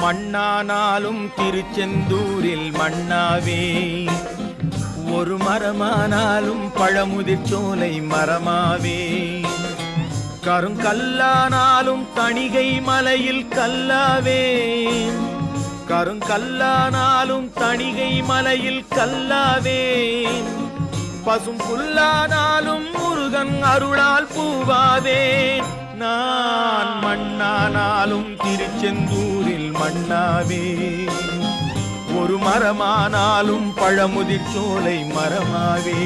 மண்ணானாலும் திருச்செந்தூரில் மண்ணாவே, ஒரு மரமானாலும் பழமுதிர் சோலை மரமாவே, கருங்கல்லானாலும் தணிகை மலையில் கல்லாவே, கருங்கல்லானாலும் தணிகை மலையில் கல்லாவே, பசும் புல்லானாலும் முருகன் அருளால் பூவாவேன். நான் மண்ணானாலும் திருச்செந்தூரில் மண்ணாவே, ஒரு மரமானாலும் பழமுதிர் சோலை மரமாவே.